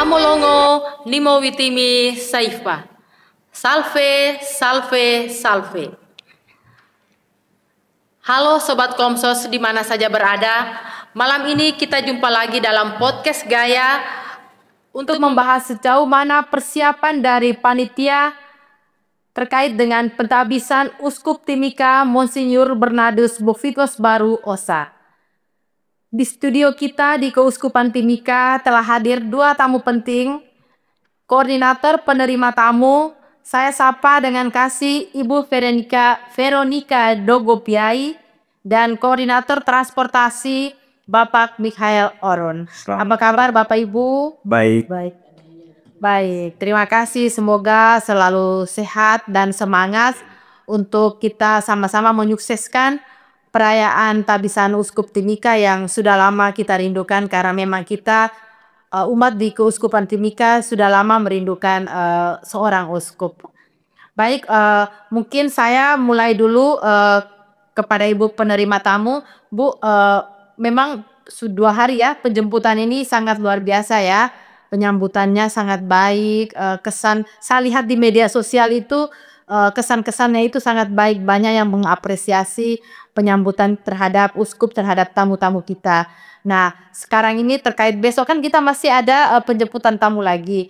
Amolongo Nimo Witimi Saifa. Salve, salve, salve. Halo Sobat Komsos di mana saja berada. Malam ini kita jumpa lagi dalam podcast Gaya untuk membahas sejauh mana persiapan dari panitia terkait dengan pentabisan Uskup Timika Monsinyur Bernardus Bovitos Baru Osa. Di studio kita di Keuskupan Timika telah hadir dua tamu penting, koordinator penerima tamu, saya sapa dengan kasih Ibu Veronica Dogopiai, dan koordinator transportasi Bapak Mikhail Oron. Apa kabar Bapak Ibu? Baik. Baik, terima kasih. Semoga selalu sehat dan semangat untuk kita sama-sama menyukseskan perayaan tabisan Uskup Timika yang sudah lama kita rindukan, karena memang kita umat di Keuskupan Timika sudah lama merindukan seorang uskup. Baik, mungkin saya mulai dulu kepada Ibu penerima tamu. Bu, memang sudah 2 hari ya penjemputan ini sangat luar biasa ya. Penyambutannya sangat baik, kesan saya lihat di media sosial itu kesan-kesannya itu sangat baik, banyak yang mengapresiasi penyambutan terhadap uskup, terhadap tamu-tamu kita. Nah, sekarang ini terkait besok kan kita masih ada penjemputan tamu lagi,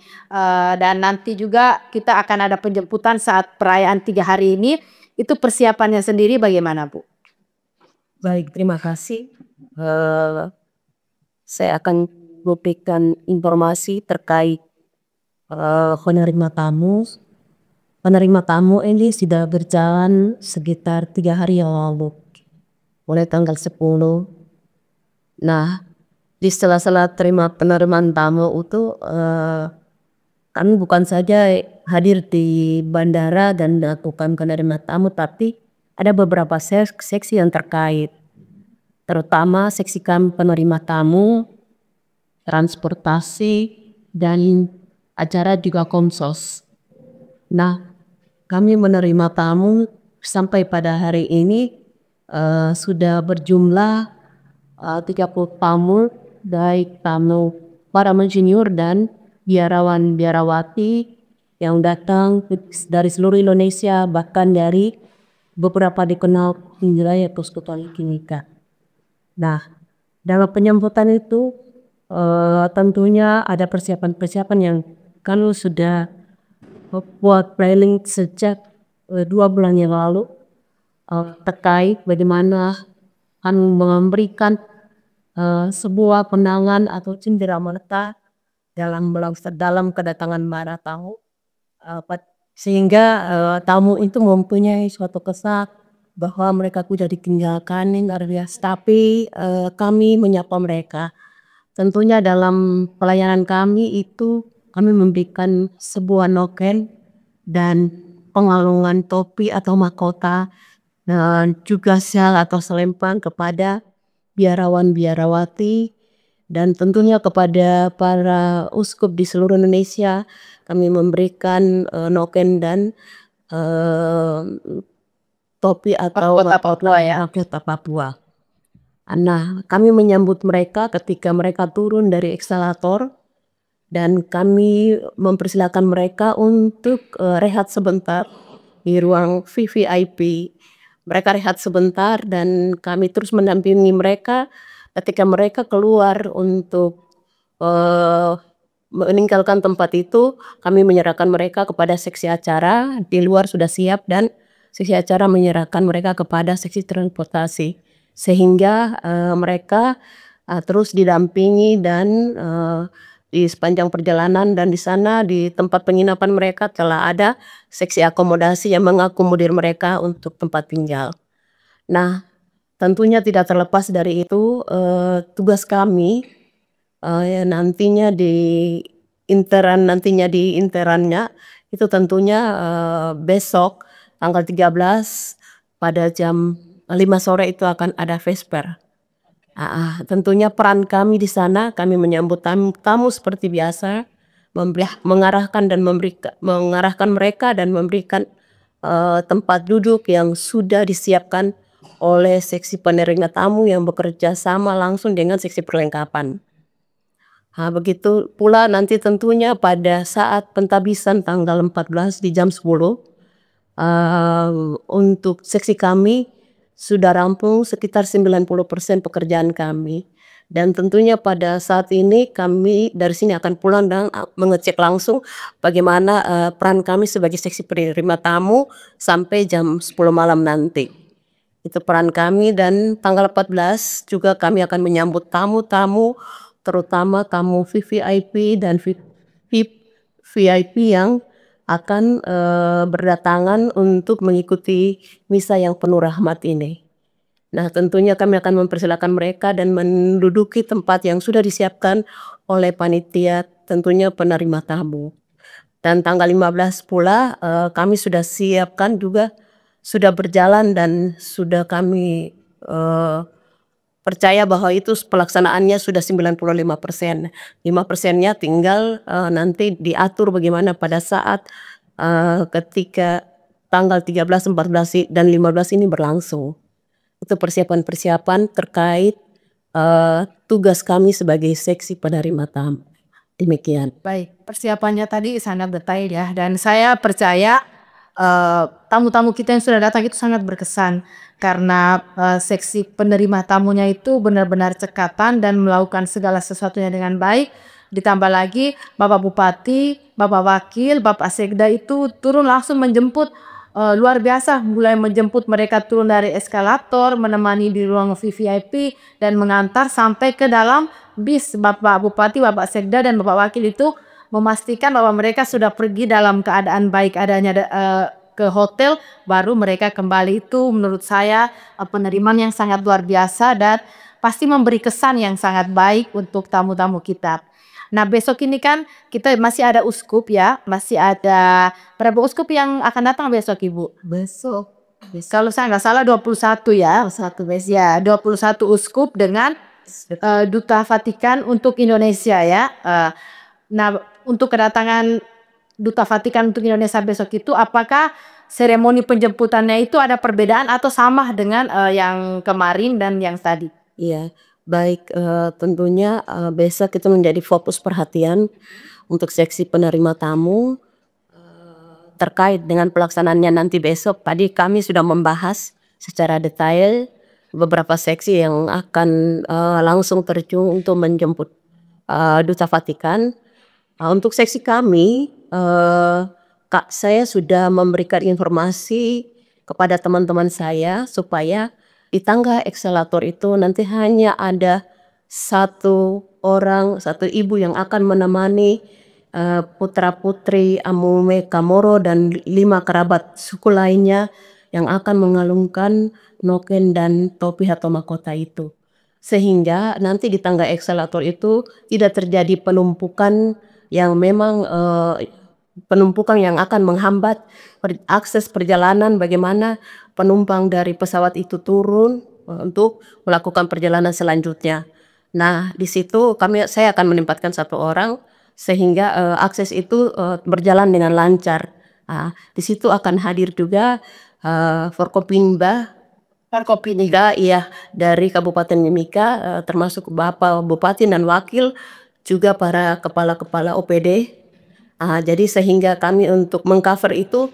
dan nanti juga kita akan ada penjemputan saat perayaan 3 hari ini. Itu persiapannya sendiri bagaimana, Bu? Baik, terima kasih. Saya akan memberikan informasi terkait penerima tamu. Penerima tamu ini sudah berjalan sekitar 3 hari yang lalu, mulai tanggal 10. Nah, di sela-sela terima penerimaan tamu itu kami bukan saja hadir di bandara dan melakukan penerimaan tamu, tapi ada beberapa seksi yang terkait, terutama seksi kami penerima tamu, transportasi, dan acara juga komsos. Nah, kami menerima tamu sampai pada hari ini sudah berjumlah 30 tamu, baik tamu para monsinyur dan biarawan-biarawati yang datang dari seluruh Indonesia, bahkan dari beberapa dikenal di wilayah Keuskupan Timika. Nah, dalam penyambutan itu tentunya ada persiapan-persiapan yang kami sudah buat planning sejak 2 bulan yang lalu, terkait bagaimana kami memberikan sebuah penangan atau cenderamata dalam kedatangan para tamu, sehingga tamu itu mempunyai suatu kesan bahwa mereka sudah ditinggalkan, tapi kami menyapa mereka. Tentunya dalam pelayanan kami itu kami memberikan sebuah noken dan pengalungan topi atau mahkota dan juga syal atau selempang kepada biarawan-biarawati, dan tentunya kepada para uskup di seluruh Indonesia kami memberikan noken dan topi atau mahkota Papua. Nah, kami menyambut mereka ketika mereka turun dari ekskalator, dan kami mempersilakan mereka untuk rehat sebentar di ruang VVIP. Mereka rehat sebentar dan kami terus mendampingi mereka ketika mereka keluar untuk meninggalkan tempat itu. Kami menyerahkan mereka kepada seksi acara, di luar sudah siap, dan seksi acara menyerahkan mereka kepada seksi transportasi, sehingga mereka terus didampingi dan di sepanjang perjalanan, dan di sana di tempat penginapan mereka telah ada seksi akomodasi yang mengakomodir mereka untuk tempat tinggal. Nah, tentunya tidak terlepas dari itu tugas kami nantinya di interannya itu tentunya besok tanggal 13 pada jam 5 sore itu akan ada vesper. Tentunya peran kami di sana, kami menyambut tamu seperti biasa, mengarahkan mereka dan memberikan tempat duduk yang sudah disiapkan oleh seksi penerima tamu yang bekerja sama langsung dengan seksi perlengkapan. Begitu pula nanti tentunya pada saat pentabisan tanggal 14 di jam 10, untuk seksi kami sudah rampung sekitar 90% pekerjaan kami. Dan tentunya pada saat ini kami dari sini akan pulang dan mengecek langsung bagaimana peran kami sebagai seksi penerima tamu sampai jam 10 malam nanti. Itu peran kami, dan tanggal 14 juga kami akan menyambut tamu-tamu, terutama tamu VVIP dan VIP yang akan berdatangan untuk mengikuti misa yang penuh rahmat ini. Nah, tentunya kami akan mempersilakan mereka dan menduduki tempat yang sudah disiapkan oleh panitia, tentunya penerima tamu. Dan tanggal 15 pula kami sudah siapkan juga, sudah berjalan dan sudah kami percaya bahwa itu pelaksanaannya sudah 95%. 5%-nya tinggal nanti diatur bagaimana pada saat ketika tanggal 13, 14, dan 15 ini berlangsung. Itu persiapan-persiapan terkait tugas kami sebagai seksi penerima tamu. Demikian. Baik, persiapannya tadi sangat detail ya, dan saya percaya tamu-tamu kita yang sudah datang itu sangat berkesan karena seksi penerima tamunya itu benar-benar cekatan dan melakukan segala sesuatunya dengan baik. Ditambah lagi Bapak Bupati, Bapak Wakil, Bapak Sekda itu turun langsung menjemput, luar biasa, mulai menjemput mereka turun dari eskalator, menemani di ruang VVIP, dan mengantar sampai ke dalam bis. Bapak Bupati, Bapak Sekda, dan Bapak Wakil itu memastikan bahwa mereka sudah pergi dalam keadaan baik adanya ke hotel, baru mereka kembali. Itu menurut saya penerimaan yang sangat luar biasa dan pasti memberi kesan yang sangat baik untuk tamu-tamu kita. Nah, besok ini kan kita masih ada uskup ya, masih ada berapa uskup yang akan datang besok, Ibu? Besok. Kalau saya nggak salah 21 ya, 21 uskup dengan Duta Vatikan untuk Indonesia ya. Nah, untuk kedatangan Duta Vatikan untuk Indonesia besok itu, apakah seremoni penjemputannya itu ada perbedaan atau sama dengan yang kemarin dan yang tadi? Iya, baik, tentunya besok itu menjadi fokus perhatian untuk seksi penerima tamu terkait dengan pelaksanaannya nanti besok. Tadi kami sudah membahas secara detail beberapa seksi yang akan langsung terjun untuk menjemput Duta Vatikan. Untuk seksi kami, saya sudah memberikan informasi kepada teman-teman saya supaya di tangga ekskalator itu nanti hanya ada satu orang, satu ibu yang akan menemani putra-putri Amume Kamoro dan 5 kerabat suku lainnya yang akan mengalungkan noken dan topi atau mahkota itu. Sehingga nanti di tangga ekskalator itu tidak terjadi penumpukan yang memang penumpukan yang akan menghambat akses perjalanan, bagaimana penumpang dari pesawat itu turun untuk melakukan perjalanan selanjutnya. Nah, di situ saya akan menempatkan satu orang sehingga akses itu berjalan dengan lancar. Di situ akan hadir juga Forkopimda iya dari Kabupaten Mimika, termasuk Bapak Bupati dan Wakil, juga para kepala-kepala OPD. Jadi sehingga kami untuk mengcover itu,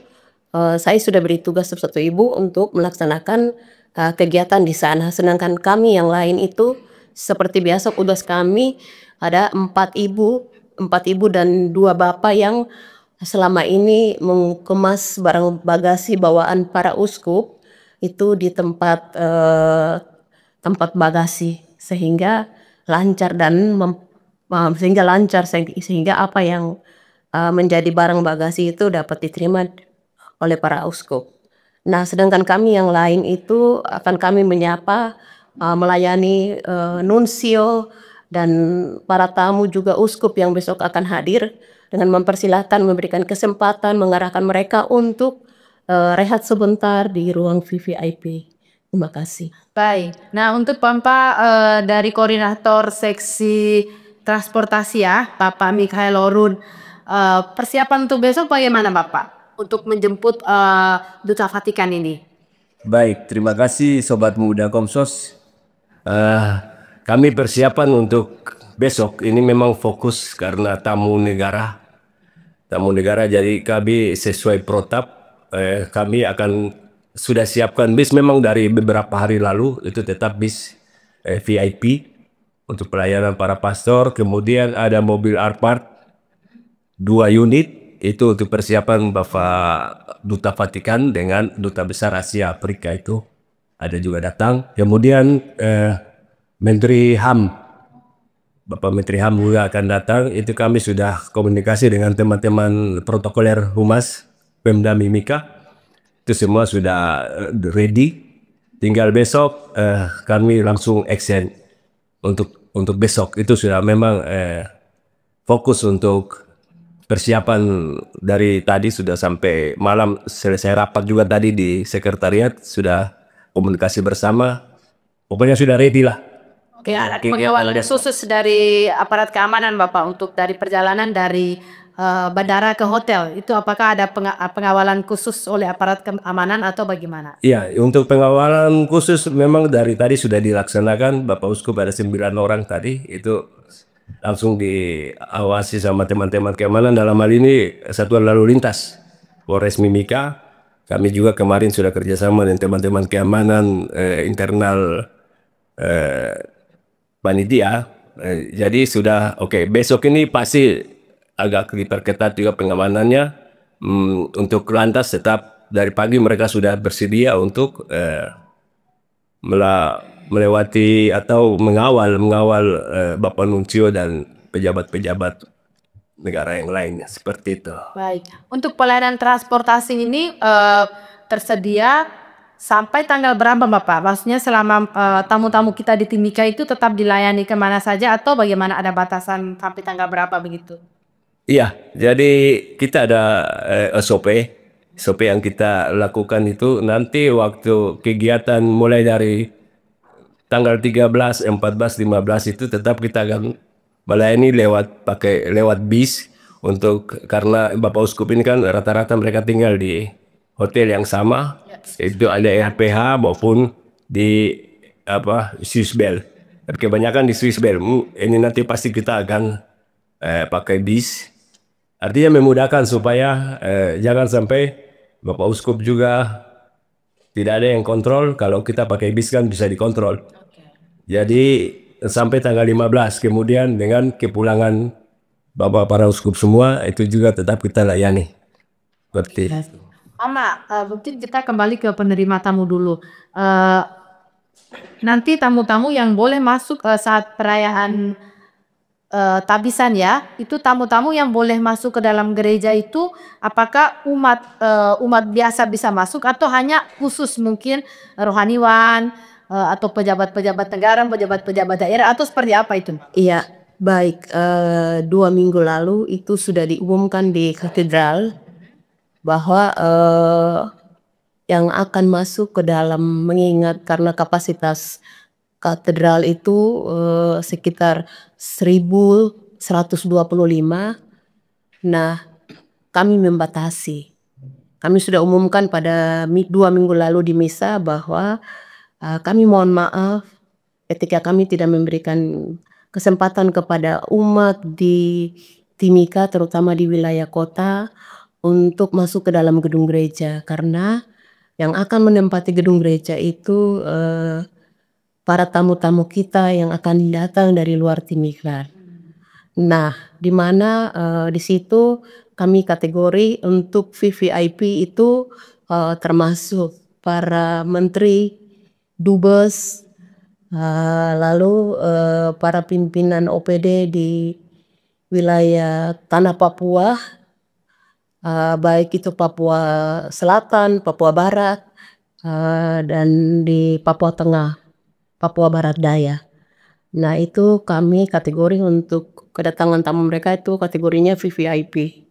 saya sudah beri tugas satu ibu untuk melaksanakan kegiatan di sana. Sedangkan kami yang lain itu seperti biasa tugas kami ada 4 ibu dan 2 bapak yang selama ini mengemas barang bagasi bawaan para uskup itu di tempat bagasi, sehingga lancar sehingga apa yang menjadi barang bagasi itu dapat diterima oleh para uskup. Nah, sedangkan kami yang lain itu akan kami menyapa, melayani nunsio dan para tamu juga uskup yang besok akan hadir, dengan mempersilahkan, memberikan kesempatan, mengarahkan mereka untuk rehat sebentar di ruang VVIP. Terima kasih. Baik, nah untuk Bapak dari koordinator seksi transportasi ya, Bapak Mikhail Orun, persiapan untuk besok bagaimana Bapak untuk menjemput Duta Vatikan ini? Baik, terima kasih Sobat Muda Komsos. Kami persiapan untuk besok ini memang fokus karena tamu negara, jadi kami sesuai protap kami akan sudah siapkan bis memang dari beberapa hari lalu, itu tetap bis VIP untuk pelayanan para pastor. Kemudian ada mobil Alphard 2 unit itu untuk persiapan Bapak Duta Vatikan dengan Duta Besar Asia Afrika, itu ada juga datang. Kemudian Menteri HAM, Bapak Menteri HAM juga akan datang. Itu kami sudah komunikasi dengan teman-teman protokoler Humas Pemda Mimika, itu semua sudah ready. Tinggal besok kami langsung action untuk besok. Itu sudah memang fokus untuk persiapan dari tadi, sudah sampai malam selesai rapat juga tadi di sekretariat, sudah komunikasi bersama, pokoknya sudah ready lah. Oke, ada pengawalan khusus dari aparat keamanan Bapak untuk dari perjalanan dari bandara ke hotel, itu apakah ada pengawalan khusus oleh aparat keamanan atau bagaimana? Iya, untuk pengawalan khusus memang dari tadi sudah dilaksanakan. Bapak Uskup ada 9 orang tadi, itu langsung diawasi sama teman-teman keamanan, dalam hal ini Satuan Lalu Lintas Polres Mimika. Kami juga kemarin sudah kerjasama dengan teman-teman keamanan internal panitia. Jadi sudah oke. Besok ini pasti agak diperketat juga pengamanannya. Untuk lantas tetap dari pagi mereka sudah bersedia untuk melewati atau mengawal Bapak Nuncio dan pejabat-pejabat negara yang lainnya, seperti itu. Baik, untuk pelayanan transportasi ini tersedia sampai tanggal berapa Bapak? Maksudnya selama tamu-tamu kita di Timika itu tetap dilayani kemana saja atau bagaimana, ada batasan sampai tanggal berapa begitu? Iya, jadi kita ada SOP yang kita lakukan itu nanti waktu kegiatan mulai dari tanggal 13, 14, 15 itu tetap kita akan melayani lewat bis, untuk karena Bapak Uskup ini kan rata-rata mereka tinggal di hotel yang sama, itu ada RPH maupun di Swissbell. Kebanyakan di Swissbell. Ini nanti pasti kita akan pakai bis. Artinya memudahkan supaya jangan sampai Bapak Uskup juga tidak ada yang kontrol. Kalau kita pakai bis kan bisa dikontrol. Jadi sampai tanggal 15, kemudian dengan kepulangan Bapak para Uskup semua itu juga tetap kita layani. Seperti itu. Mungkin kita kembali ke penerima tamu dulu. Nanti tamu-tamu yang boleh masuk saat perayaan tabisan ya, itu tamu-tamu yang boleh masuk ke dalam gereja itu apakah umat biasa bisa masuk atau hanya khusus mungkin rohaniwan atau pejabat-pejabat negara, pejabat-pejabat daerah, atau seperti apa itu? Iya, baik. 2 minggu lalu itu sudah diumumkan di katedral bahwa yang akan masuk ke dalam, mengingat karena kapasitas katedral itu sekitar 1125. Nah, kami membatasi. Kami sudah umumkan pada 2 minggu lalu di misa bahwa kami mohon maaf ketika kami tidak memberikan kesempatan kepada umat di Timika, terutama di wilayah kota, untuk masuk ke dalam gedung gereja, karena yang akan menempati gedung gereja itu para tamu-tamu kita yang akan datang dari luar Timika. Nah, di mana di situ kami kategori untuk VVIP itu termasuk para menteri, dubes, lalu para pimpinan OPD di wilayah tanah Papua, baik itu Papua Selatan, Papua Barat, dan di Papua Tengah, Papua Barat Daya. Nah, itu kami kategori untuk kedatangan tamu mereka itu kategorinya VVIP.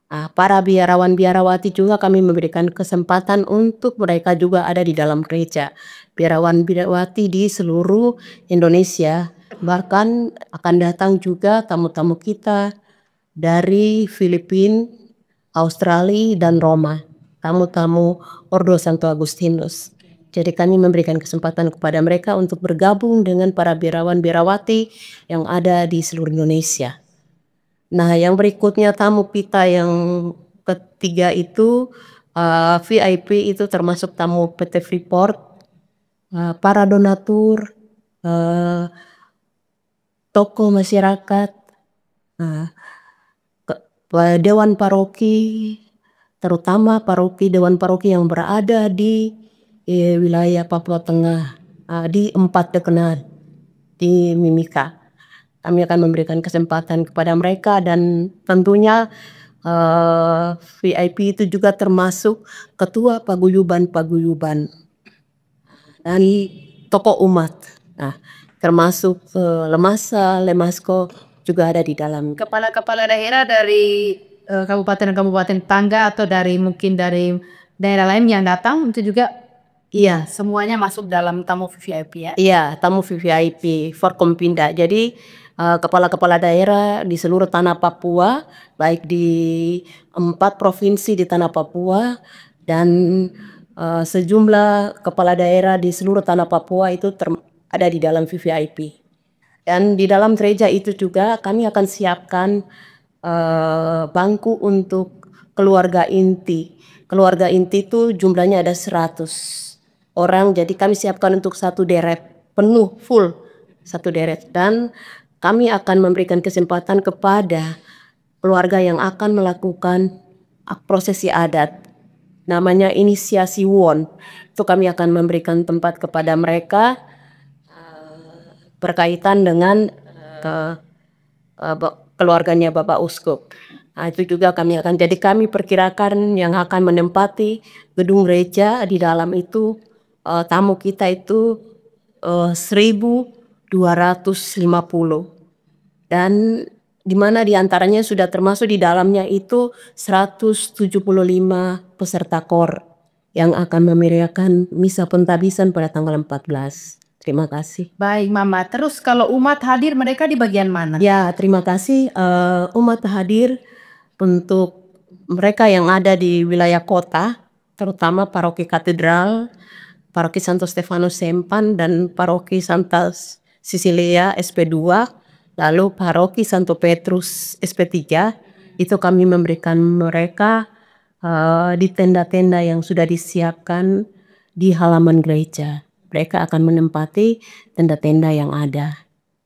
Para biarawan-biarawati juga kami memberikan kesempatan untuk mereka juga ada di dalam gereja. Biarawan-biarawati di seluruh Indonesia, bahkan akan datang juga tamu-tamu kita dari Filipina, Australia, dan Roma, tamu-tamu Ordo Santo Agustinus. Jadi kami memberikan kesempatan kepada mereka untuk bergabung dengan para biarawan-biarawati yang ada di seluruh Indonesia. Nah, yang berikutnya tamu kita yang ketiga itu VIP itu termasuk tamu PT Freeport, para donatur, tokoh masyarakat, dewan paroki, terutama dewan paroki yang berada di wilayah Papua Tengah, di 4 dekenat di Mimika. Kami akan memberikan kesempatan kepada mereka dan tentunya VIP itu juga termasuk ketua paguyuban dan tokoh umat. Nah, termasuk Lemasa, Lemasko juga ada di dalam. Kepala-kepala daerah dari kabupaten-kabupaten tangga atau mungkin dari daerah lain yang datang itu juga Iya, semuanya masuk dalam tamu VIP ya. iya, tamu VIP Forkompinda. Jadi kepala-kepala daerah di seluruh tanah Papua, baik di 4 provinsi di tanah Papua dan sejumlah kepala daerah di seluruh tanah Papua itu ada di dalam VIP. Dan di dalam gereja itu juga kami akan siapkan bangku untuk keluarga inti. Keluarga inti itu jumlahnya ada 100 orang, jadi kami siapkan untuk 1 deret penuh, full 1 deret. Dan kami akan memberikan kesempatan kepada keluarga yang akan melakukan prosesi adat. Namanya inisiasi won. Itu kami akan memberikan tempat kepada mereka berkaitan dengan keluarganya Bapak Uskup. Nah, itu juga kami perkirakan yang akan menempati gedung gereja di dalam itu tamu kita itu 1.250 dan di mana diantaranya sudah termasuk di dalamnya itu 175 peserta KOR yang akan memeriahkan misa pentabisan pada tanggal 14. Terima kasih. Baik Mama, terus kalau umat hadir mereka di bagian mana? Ya, terima kasih umat hadir untuk mereka yang ada di wilayah kota, terutama paroki katedral, paroki Santo Stefanus Sempan dan paroki Santa Cecilia SP2, lalu paroki Santo Petrus SP3, itu kami memberikan mereka di tenda-tenda yang sudah disiapkan di halaman gereja. Mereka akan menempati tenda-tenda yang ada.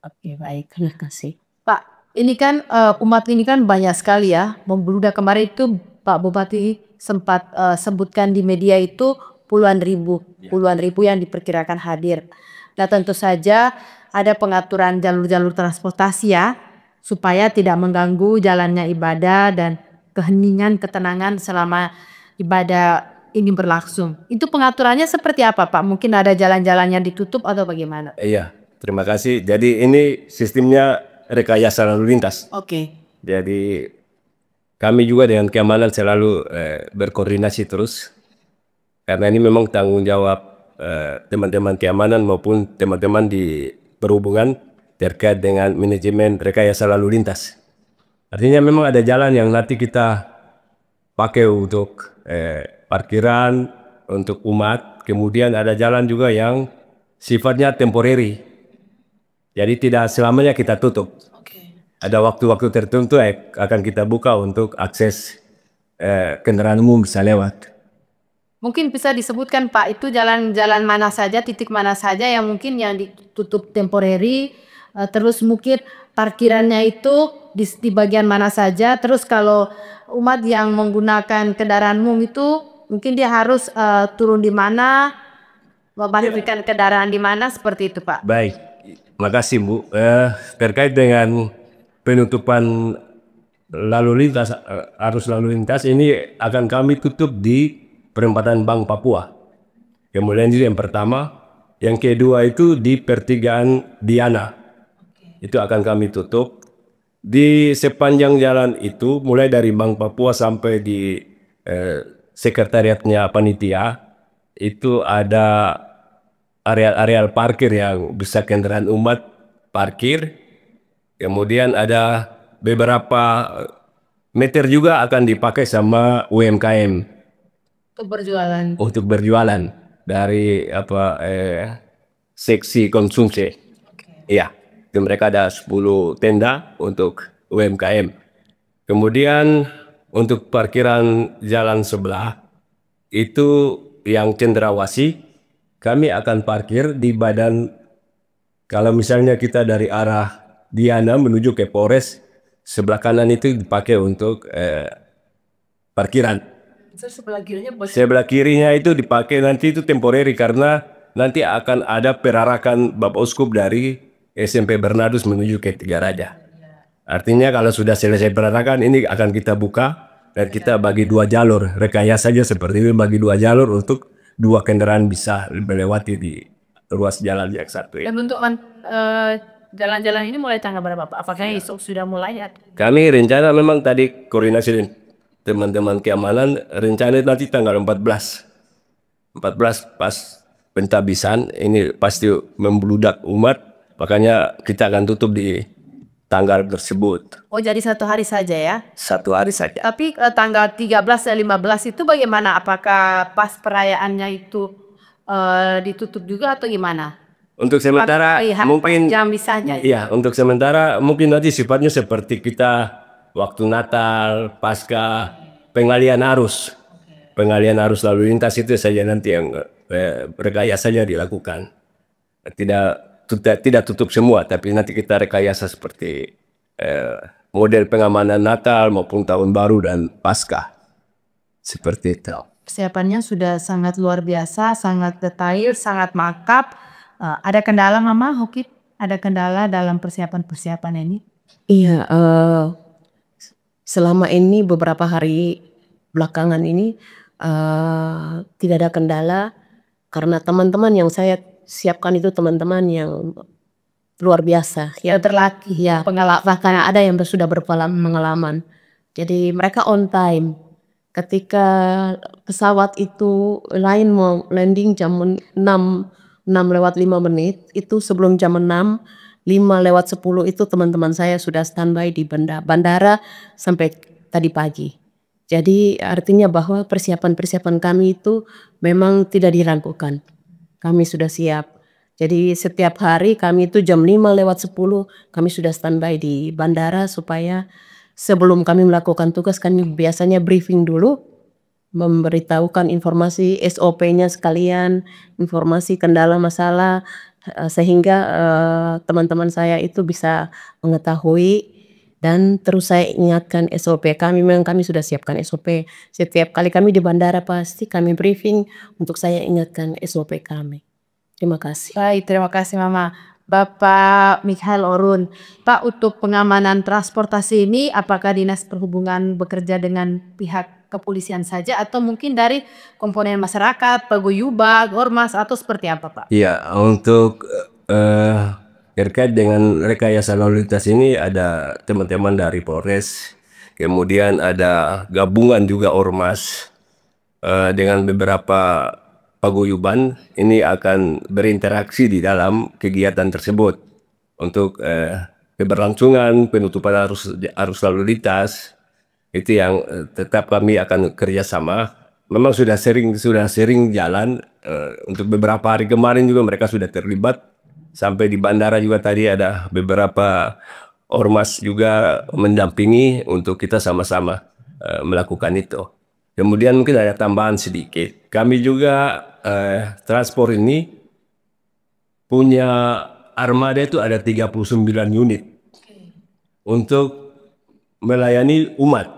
Oke, baik. Terima kasih. Pak, ini kan umat ini kan banyak sekali ya. Membludak kemarin itu Pak Bupati sempat sebutkan di media itu puluhan ribu yang diperkirakan hadir. Nah, tentu saja ada pengaturan jalur-jalur transportasi ya, supaya tidak mengganggu jalannya ibadah dan keheningan, ketenangan selama ibadah ini berlangsung. Itu pengaturannya seperti apa Pak? Mungkin ada jalan-jalannya ditutup atau bagaimana? Iya, terima kasih. Jadi ini sistemnya rekayasa lalu lintas. Oke. Jadi kami juga dengan keamanan selalu berkoordinasi terus. Karena ini memang tanggung jawab teman-teman keamanan maupun teman-teman di perhubungan terkait dengan manajemen rekayasa lalu lintas. Artinya memang ada jalan yang nanti kita pakai untuk parkiran, untuk umat. Kemudian ada jalan juga yang sifatnya temporary. Jadi tidak selamanya kita tutup. Ada waktu-waktu tertentu akan kita buka untuk akses kendaraan umum bisa lewat. Mungkin bisa disebutkan Pak, itu jalan-jalan mana saja, titik mana saja yang mungkin yang ditutup temporary, terus mungkin parkirannya itu di bagian mana saja, terus kalau umat yang menggunakan kendaraan umum itu mungkin dia harus turun di mana, memparkirkan kendaraan di mana, seperti itu Pak. Baik, makasih Bu. Terkait dengan penutupan lalu lintas, arus lalu lintas ini akan kami tutup di perempatan Bank Papua. Kemudian itu yang pertama, yang kedua itu di pertigaan Diana. Itu akan kami tutup. Di sepanjang jalan itu, mulai dari Bank Papua sampai di sekretariatnya panitia, itu ada areal parkir yang bisa kendaraan umat parkir. Kemudian ada beberapa meter juga akan dipakai sama UMKM. Untuk berjualan. Untuk berjualan. dari seksi konsumsi. Iya, itu mereka ada 10 tenda untuk UMKM. Kemudian untuk parkiran jalan sebelah itu yang cendrawasih, kami akan parkir di badan. Kalau misalnya kita dari arah Diana menuju ke Polres, sebelah kanan itu dipakai untuk parkiran. Sebelah kirinya itu dipakai nanti itu temporary karena nanti akan ada perarakan Bapak Uskup dari SMP Bernardus menuju ke Tiga Raja. Artinya kalau sudah selesai perarakan ini akan kita buka dan kita bagi 2 jalur, rekayasa saja seperti ini, bagi 2 jalur untuk 2 kendaraan bisa melewati di ruas jalan yang satu. Dan untuk jalan-jalan ini mulai tanggal berapa Pak? Apakah esok sudah mulai? Kami rencana memang tadi koordinasi dengan teman-teman keamanan, rencana nanti tanggal 14 pas pentabisan ini pasti membludak umat, makanya kita akan tutup di tanggal tersebut. Oh jadi 1 hari saja ya? 1 hari saja. Tapi tanggal 13 dan 15 itu bagaimana? Apakah pas perayaannya itu ditutup juga atau gimana? Untuk sementara mungkin jam misalnya. Iya, untuk sementara mungkin nanti sifatnya seperti kita waktu Natal, Paskah, pengalian arus. Pengalian arus lalu lintas itu saja nanti yang rekayasanya dilakukan. Tidak tutup semua, tapi nanti kita rekayasa seperti model pengamanan Natal maupun Tahun Baru dan Paskah. Seperti itu. Persiapannya sudah sangat luar biasa, sangat detail, sangat mantap. Ada kendala Mama Hoki? Ada kendala dalam persiapan ini? Iya, selama ini beberapa hari belakangan ini tidak ada kendala karena teman-teman yang saya siapkan itu teman-teman yang luar biasa, ya terlatih ya, bahkan ada yang sudah berpengalaman. Jadi mereka on time. Ketika pesawat itu lain mau landing jam 6:05, itu sebelum jam 6, 5:10 itu teman-teman saya sudah standby di bandara sampai tadi pagi. Jadi artinya bahwa persiapan-persiapan kami itu memang tidak diragukan. Kami sudah siap. Jadi setiap hari kami itu jam 5:10 kami sudah standby di bandara supaya sebelum kami melakukan tugas kami biasanya briefing dulu, memberitahukan informasi SOP-nya sekalian, informasi kendala masalah, sehingga teman-teman saya itu bisa mengetahui dan terus saya ingatkan SOP kami. Memang kami sudah siapkan SOP. Setiap kali kami di bandara pasti kami briefing untuk saya ingatkan SOP kami. Terima kasih. Baik, terima kasih Mama. Bapak Mikhail Orun, Pak, untuk pengamanan transportasi ini apakah Dinas Perhubungan bekerja dengan pihak kepolisian saja atau mungkin dari komponen masyarakat, paguyuban, ormas atau seperti apa Pak? Iya, untuk terkait dengan rekayasa lalu lintas ini ada teman-teman dari Polres, kemudian ada gabungan juga ormas dengan beberapa paguyuban ini akan berinteraksi di dalam kegiatan tersebut untuk keberlangsungan penutupan arus lalu lintas itu yang tetap kami akan kerjasama. Memang sudah sering jalan untuk beberapa hari kemarin juga mereka sudah terlibat sampai di bandara juga tadi ada beberapa ormas juga mendampingi untuk kita sama-sama melakukan itu. Kemudian mungkin ada tambahan sedikit. Kami juga transport ini punya armada itu ada 39 unit untuk melayani umat.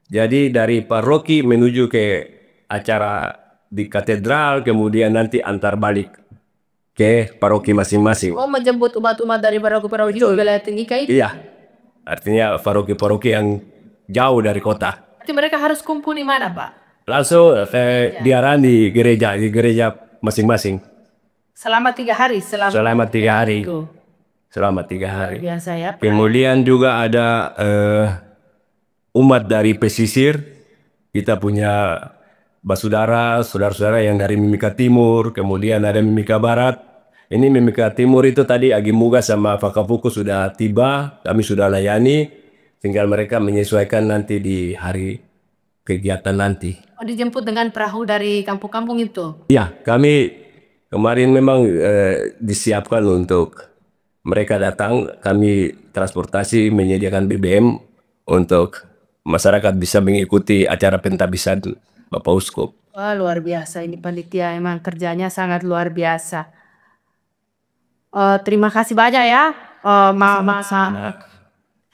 Jadi dari paroki menuju ke acara di katedral, kemudian nanti antar balik ke paroki masing-masing. Oh, menjemput umat-umat dari paroki-paroki wilayah Timika itu? Iya, artinya paroki-paroki yang jauh dari kota. Berarti mereka harus kumpul di mana Pak? Langsung diarahan di gereja masing-masing. Selama 3 hari? Selama 3 hari. Selama 3 hari. Biasa ya. Kemudian juga ada umat dari pesisir. Kita punya saudara-saudara yang dari Mimika Timur, kemudian ada Mimika Barat. Ini Mimika Timur itu tadi Agimuga sama Fakapuku sudah tiba, kami sudah layani. Tinggal mereka menyesuaikan nanti di hari kegiatan nanti. Oh, dijemput dengan perahu dari kampung-kampung itu? Ya, kami kemarin memang disiapkan untuk mereka datang, kami transportasi menyediakan BBM untuk masyarakat bisa mengikuti acara pentabisan Bapak Uskup. Wah, luar biasa ini panitia, emang kerjanya sangat luar biasa. Terima kasih banyak ya, Mama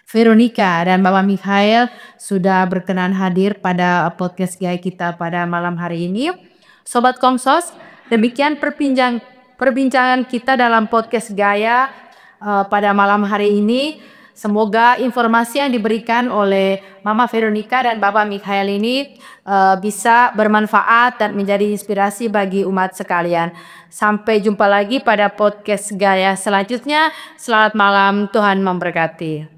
Veronica dan Bapak Mikhail sudah berkenan hadir pada podcast Gaya kita pada malam hari ini. Sobat Komsos, demikian perbincangan kita dalam podcast Gaya pada malam hari ini. Semoga informasi yang diberikan oleh Mama Veronica dan Bapak Mikhail ini bisa bermanfaat dan menjadi inspirasi bagi umat sekalian. Sampai jumpa lagi pada podcast Gaya selanjutnya. Selamat malam, Tuhan memberkati.